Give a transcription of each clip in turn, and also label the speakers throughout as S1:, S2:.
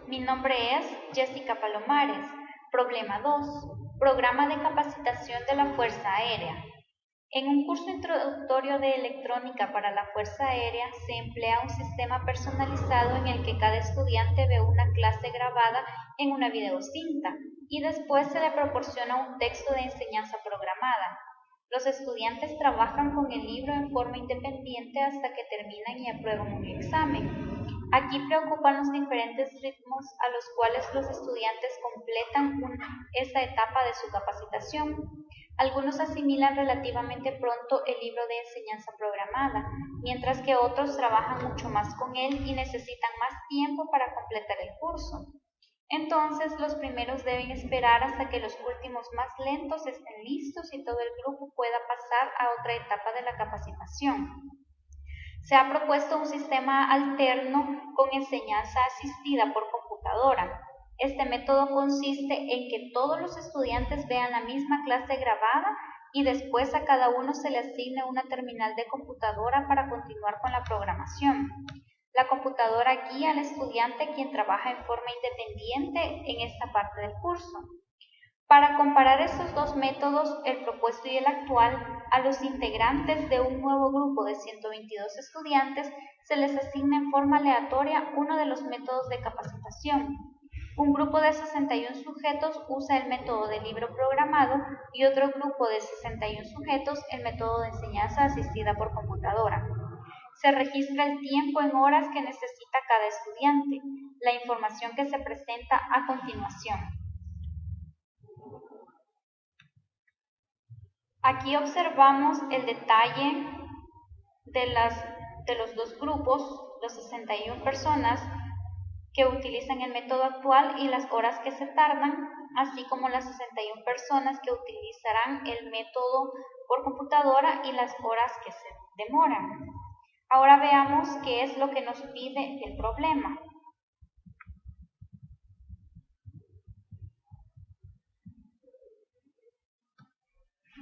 S1: Mi nombre es Jessica Palomares. Problema 2. Programa de capacitación de la Fuerza Aérea. En un curso introductorio de electrónica para la Fuerza Aérea se emplea un sistema personalizado en el que cada estudiante ve una clase grabada en una videocinta y después se le proporciona un texto de enseñanza programada. Los estudiantes trabajan con el libro en forma independiente hasta que terminan y aprueban un examen. Aquí preocupan los diferentes ritmos a los cuales los estudiantes completan esa etapa de su capacitación. Algunos asimilan relativamente pronto el libro de enseñanza programada, mientras que otros trabajan mucho más con él y necesitan más tiempo para completar el curso. Entonces, los primeros deben esperar hasta que los últimos más lentos estén listos y todo el grupo pueda pasar a otra etapa de la capacitación. Se ha propuesto un sistema alterno con enseñanza asistida por computadora. Este método consiste en que todos los estudiantes vean la misma clase grabada y después a cada uno se le asigne una terminal de computadora para continuar con la programación. La computadora guía al estudiante quien trabaja en forma independiente en esta parte del curso. Para comparar estos dos métodos, el propuesto y el actual, a los integrantes de un nuevo grupo de 122 estudiantes se les asigna en forma aleatoria uno de los métodos de capacitación. Un grupo de 61 sujetos usa el método de libro programado y otro grupo de 61 sujetos el método de enseñanza asistida por computadora. Se registra el tiempo en horas que necesita cada estudiante, la información que se presenta a continuación. Aquí observamos el detalle de los dos grupos, los 61 personas que utilizan el método actual y las horas que se tardan, así como las 61 personas que utilizarán el método por computadora y las horas que se demoran. Ahora veamos qué es lo que nos pide el problema.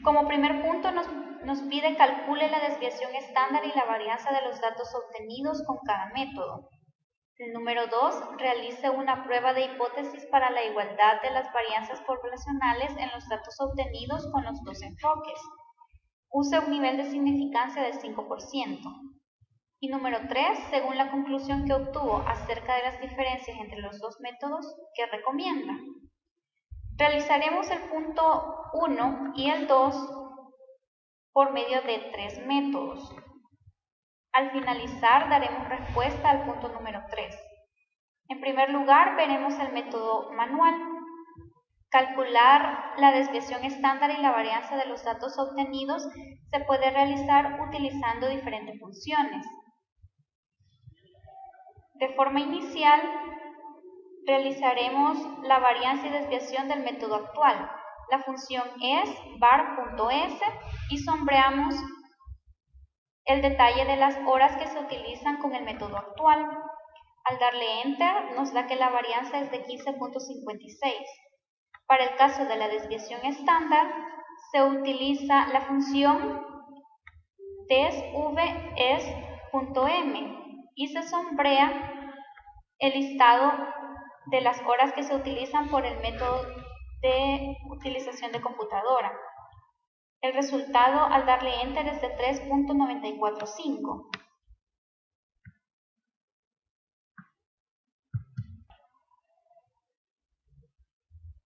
S1: Como primer punto nos pide calcule la desviación estándar y la varianza de los datos obtenidos con cada método. El número 2, realice una prueba de hipótesis para la igualdad de las varianzas poblacionales en los datos obtenidos con los dos enfoques. Use un nivel de significancia de 5%. Y número 3, según la conclusión que obtuvo acerca de las diferencias entre los dos métodos, ¿qué recomienda? Realizaremos el punto 1 y el 2 por medio de 3 métodos. Al finalizar, daremos respuesta al punto número 3. En primer lugar, veremos el método manual. Calcular la desviación estándar y la varianza de los datos obtenidos se puede realizar utilizando diferentes funciones. De forma inicial, realizaremos la varianza y desviación del método actual. La función es var.s y sombreamos el detalle de las horas que se utilizan con el método actual. Al darle Enter, nos da que la varianza es de 15.56. Para el caso de la desviación estándar, se utiliza la función desvs.m y se sombrea el listado de las horas que se utilizan por el método de utilización de computadora. El resultado al darle Enter es de 3.945.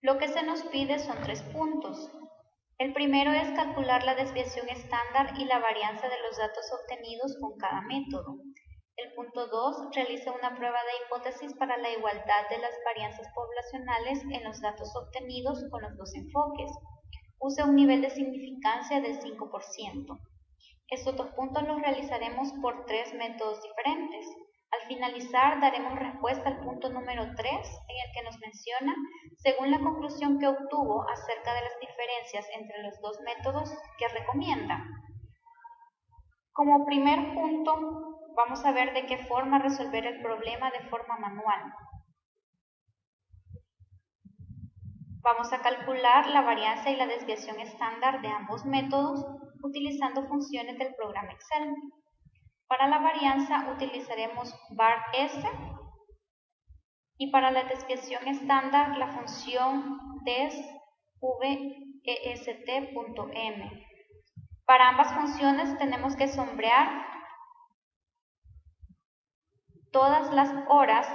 S1: Lo que se nos pide son 3 puntos. El primero es calcular la desviación estándar y la varianza de los datos obtenidos con cada método. El punto 2 realiza una prueba de hipótesis para la igualdad de las varianzas poblacionales en los datos obtenidos con los dos enfoques. Use un nivel de significancia del 5%. Estos dos puntos los realizaremos por 3 métodos diferentes. Al finalizar, daremos respuesta al punto número 3, en el que nos menciona, según la conclusión que obtuvo acerca de las diferencias entre los dos métodos, que recomienda. Como primer punto, vamos a ver de qué forma resolver el problema de forma manual. Vamos a calcular la varianza y la desviación estándar de ambos métodos utilizando funciones del programa Excel. Para la varianza utilizaremos var_s y para la desviación estándar la función desvest.m. Para ambas funciones tenemos que sombrear todas las horas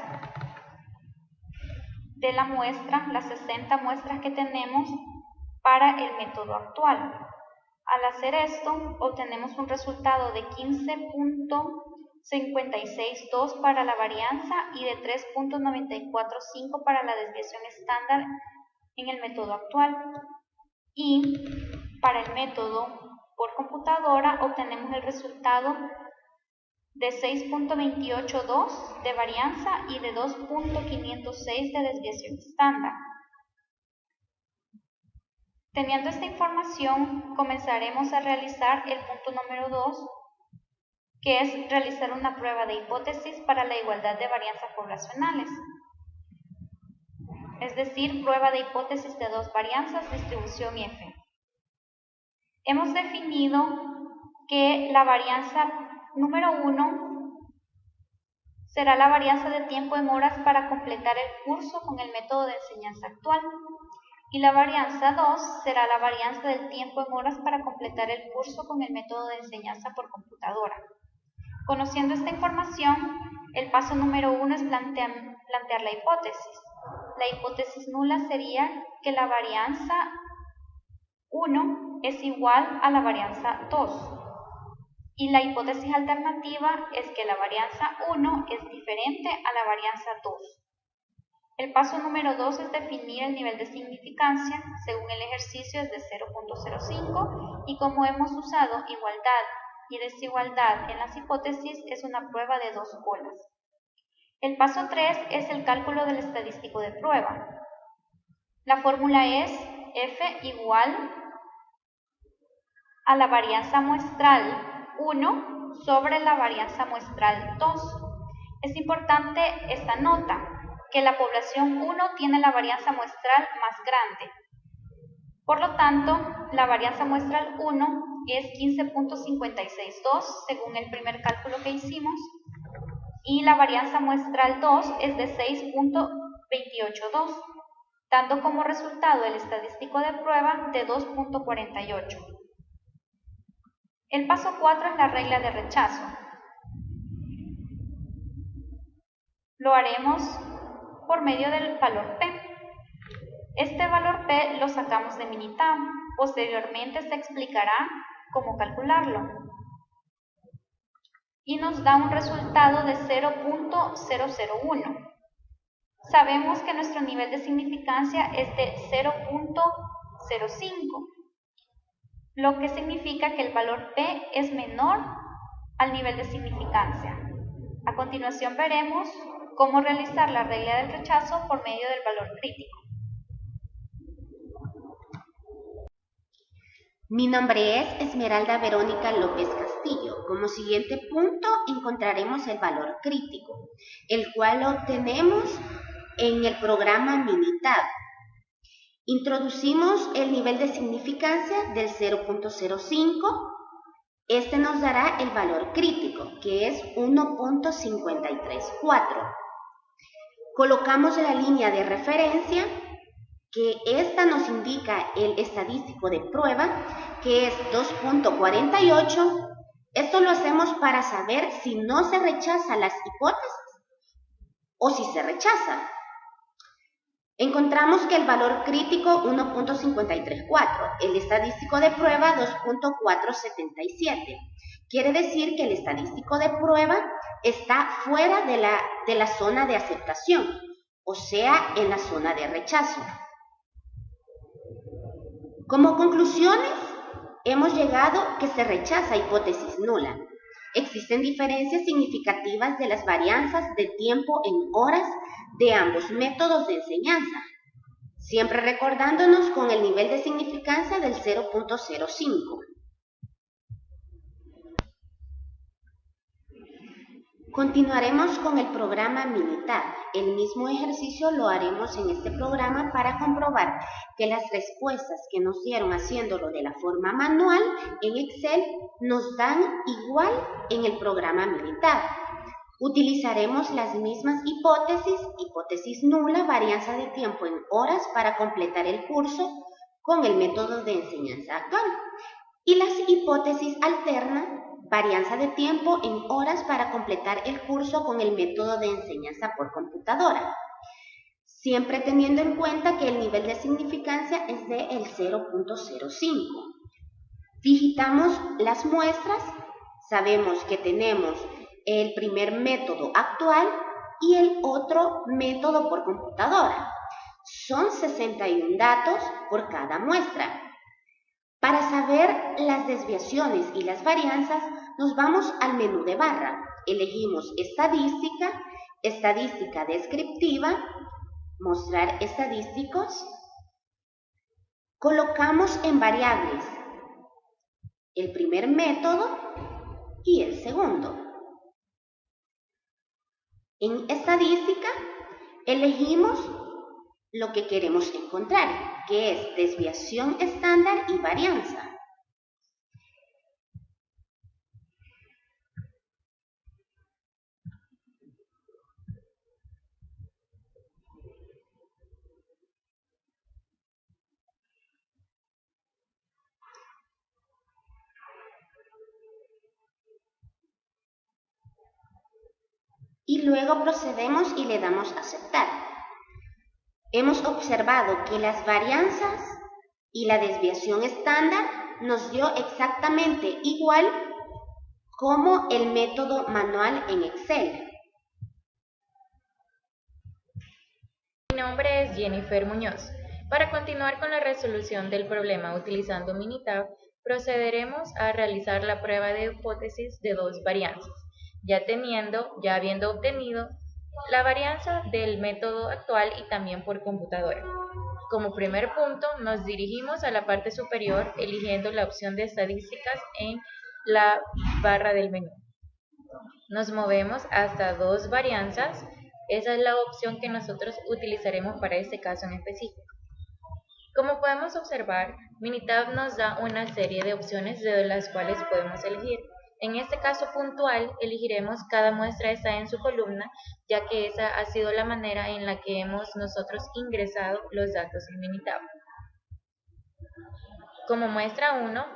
S1: de la muestra, las 60 muestras que tenemos para el método actual. Al hacer esto, obtenemos un resultado de 15.562 para la varianza y de 3.945 para la desviación estándar en el método actual. Y para el método por computadora obtenemos el resultado de 6.282 de varianza y de 2.506 de desviación estándar. Teniendo esta información, comenzaremos a realizar el punto número 2, que es realizar una prueba de hipótesis para la igualdad de varianzas poblacionales. Es decir, prueba de hipótesis de dos varianzas, distribución F. Hemos definido que la varianza número 1 será la varianza de tiempo en horas para completar el curso con el método de enseñanza actual. Y la varianza 2 será la varianza del tiempo en horas para completar el curso con el método de enseñanza por computadora. Conociendo esta información, el paso número 1 es plantear la hipótesis. La hipótesis nula sería que la varianza 1 es igual a la varianza 2. Y la hipótesis alternativa es que la varianza 1 es diferente a la varianza 2. El paso número 2 es definir el nivel de significancia, según el ejercicio es de 0.05 y como hemos usado igualdad y desigualdad en las hipótesis, es una prueba de dos colas. El paso 3 es el cálculo del estadístico de prueba. La fórmula es F igual a la varianza muestral 1 sobre la varianza muestral 2. Es importante esta nota, que la población 1 tiene la varianza muestral más grande. Por lo tanto, la varianza muestral 1 es 15.562 según el primer cálculo que hicimos y la varianza muestral 2 es de 6.282, dando como resultado el estadístico de prueba de 2.48. El paso 4 es la regla de rechazo. Lo haremos por medio del valor P. Este valor P lo sacamos de Minitab. Posteriormente se explicará cómo calcularlo. Y nos da un resultado de 0.001. Sabemos que nuestro nivel de significancia es de 0.05, lo que significa que el valor P es menor al nivel de significancia. A continuación veremos cómo realizar la regla del rechazo por medio del valor crítico.
S2: Mi nombre es Esmeralda Verónica López Castillo. Como siguiente punto encontraremos el valor crítico, el cual obtenemos en el programa Minitab. Introducimos el nivel de significancia del 0.05. Este nos dará el valor crítico, que es 1.534. Colocamos la línea de referencia, que esta nos indica el estadístico de prueba, que es 2.48. Esto lo hacemos para saber si no se rechazan las hipótesis o si se rechaza. Encontramos que el valor crítico 1.534, el estadístico de prueba 2.477. Quiere decir que el estadístico de prueba está fuera de la zona de aceptación, o sea, en la zona de rechazo. Como conclusiones, hemos llegado que se rechaza hipótesis nula. Existen diferencias significativas de las varianzas de tiempo en horas de ambos métodos de enseñanza, siempre recordándonos con el nivel de significancia del 0.05. Continuaremos con el programa Minitab. El mismo ejercicio lo haremos en este programa para comprobar que las respuestas que nos dieron haciéndolo de la forma manual en Excel nos dan igual en el programa Minitab. Utilizaremos las mismas hipótesis nula, varianza de tiempo en horas para completar el curso con el método de enseñanza actual. Y las hipótesis alterna, varianza de tiempo en horas para completar el curso con el método de enseñanza por computadora. Siempre teniendo en cuenta que el nivel de significancia es de el 0.05. Digitamos las muestras, sabemos que tenemos el primer método actual y el otro método por computadora. Son 61 datos por cada muestra. Para saber las desviaciones y las varianzas, nos vamos al menú de barra. Elegimos estadística, estadística descriptiva, mostrar estadísticos. Colocamos en variables el primer método y el segundo. En estadística elegimos lo que queremos encontrar, que es desviación estándar y varianza. Y luego procedemos y le damos a aceptar. Hemos observado que las varianzas y la desviación estándar nos dio exactamente igual como el método manual en Excel.
S3: Mi nombre es Jennifer Muñoz. Para continuar con la resolución del problema utilizando Minitab, procederemos a realizar la prueba de hipótesis de dos varianzas, ya habiendo obtenido la varianza del método actual y también por computadora. Como primer punto, nos dirigimos a la parte superior eligiendo la opción de estadísticas en la barra del menú. Nos movemos hasta dos varianzas. Esa es la opción que nosotros utilizaremos para este caso en específico. Como podemos observar, Minitab nos da una serie de opciones de las cuales podemos elegir. En este caso puntual, elegiremos cada muestra está en su columna, ya que esa ha sido la manera en la que hemos nosotros ingresado los datos en Minitab. Como muestra 1,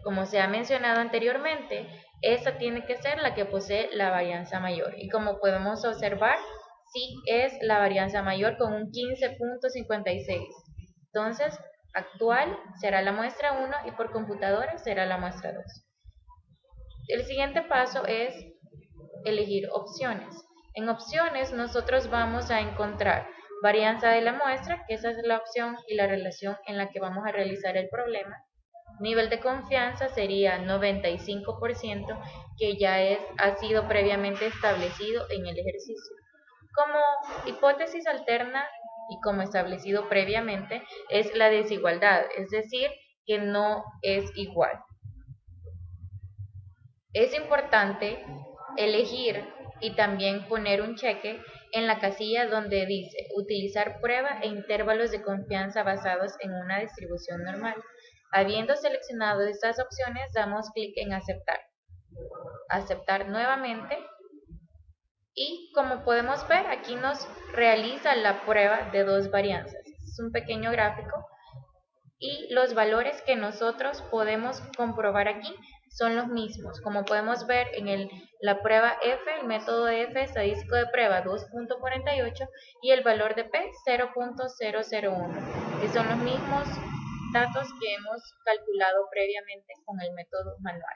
S3: como se ha mencionado anteriormente, esta tiene que ser la que posee la varianza mayor. Y como podemos observar, sí es la varianza mayor con un 15.56. Entonces, actual será la muestra 1 y por computadora será la muestra 2. El siguiente paso es elegir opciones. En opciones nosotros vamos a encontrar varianza de la muestra, que esa es la opción y la relación en la que vamos a realizar el problema. Nivel de confianza sería 95%, que ya ha sido previamente establecido en el ejercicio. Como hipótesis alterna y como establecido previamente es la desigualdad, es decir, que no es igual. Es importante elegir y también poner un cheque en la casilla donde dice utilizar prueba e intervalos de confianza basados en una distribución normal. Habiendo seleccionado estas opciones, damos clic en aceptar. Aceptar nuevamente. Y como podemos ver, aquí nos realiza la prueba de dos varianzas. Es un pequeño gráfico y los valores que nosotros podemos comprobar aquí son los mismos. Como podemos ver en la prueba F, el método de F estadístico de prueba 2.48 y el valor de P 0.001, que son los mismos datos que hemos calculado previamente con el método manual.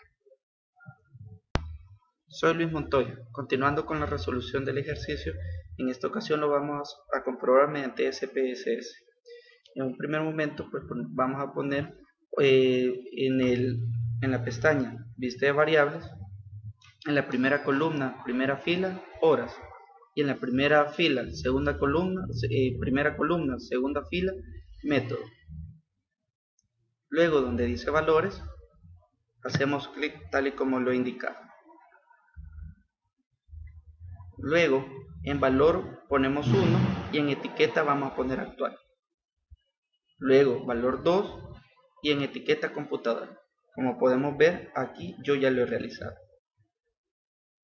S4: Soy Luis Montoya. Continuando con la resolución del ejercicio, en esta ocasión lo vamos a comprobar mediante SPSS. En un primer momento pues vamos a poner en la pestaña vista de variables, en la primera columna, primera fila, horas, y en la primera fila, primera columna, segunda fila, método. Luego donde dice valores, hacemos clic tal y como lo indicado. Luego en valor ponemos 1 y en etiqueta vamos a poner actual. Luego valor 2 y en etiqueta computadora. Como podemos ver aquí yo ya lo he realizado.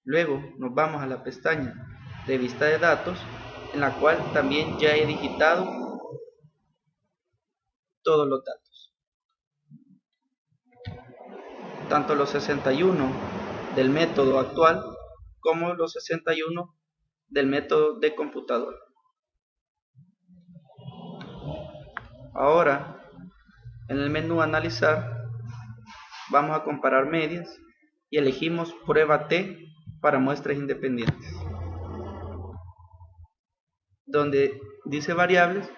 S4: Luego nos vamos a la pestaña de vista de datos, en la cual también ya he digitado todos los datos, tanto los 61 del método actual como los 61 del método de computadora. Ahora, en el menú analizar, vamos a comparar medias y elegimos prueba T para muestras independientes. Donde dice variables,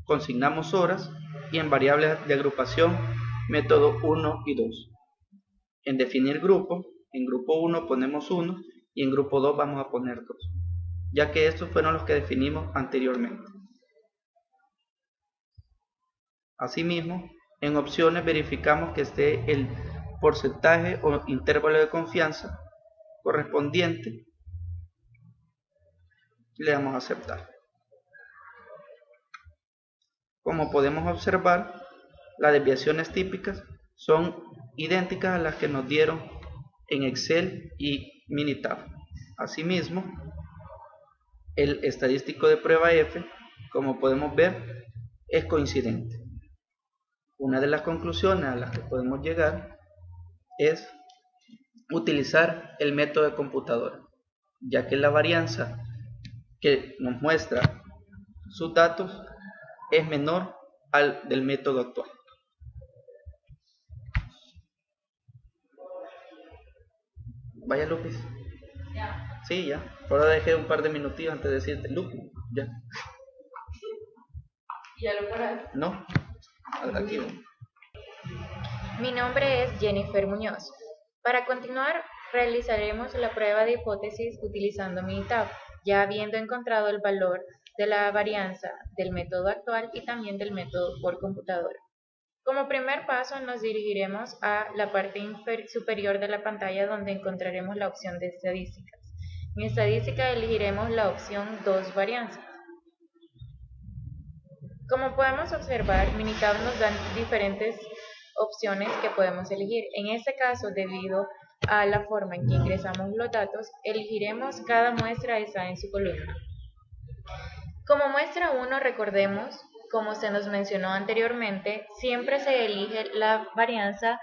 S4: consignamos horas y en variables de agrupación, método 1 y 2. En definir grupo, en grupo 1 ponemos 1 y en grupo 2 vamos a poner 2, ya que estos fueron los que definimos anteriormente. Asimismo, en opciones verificamos que esté el porcentaje o intervalo de confianza correspondiente y le damos a aceptar. Como podemos observar, las desviaciones típicas son idénticas a las que nos dieron en Excel y Minitab. Asimismo, el estadístico de prueba F, como podemos ver, es coincidente. Una de las conclusiones a las que podemos llegar es utilizar el método de computadora, ya que la varianza que nos muestra sus datos es menor al del método actual. Vaya, Lupis.
S3: Ya.
S4: Sí, ya. Ahora dejé un par de minutillos antes de decirte, Lupis, ya.
S3: ¿Ya lo paraste?
S4: No, aquí no.
S3: Mi nombre es Jennifer Muñoz. Para continuar, realizaremos la prueba de hipótesis utilizando Minitab, ya habiendo encontrado el valor de la varianza del método actual y también del método por computadora. Como primer paso, nos dirigiremos a la parte superior de la pantalla donde encontraremos la opción de estadísticas. En estadística elegiremos la opción 2 varianzas. Como podemos observar, Minitab nos da diferentes opciones que podemos elegir. En este caso, debido a la forma en que ingresamos los datos, elegiremos cada muestra está en su columna. Como muestra 1, recordemos, como se nos mencionó anteriormente, siempre se elige la varianza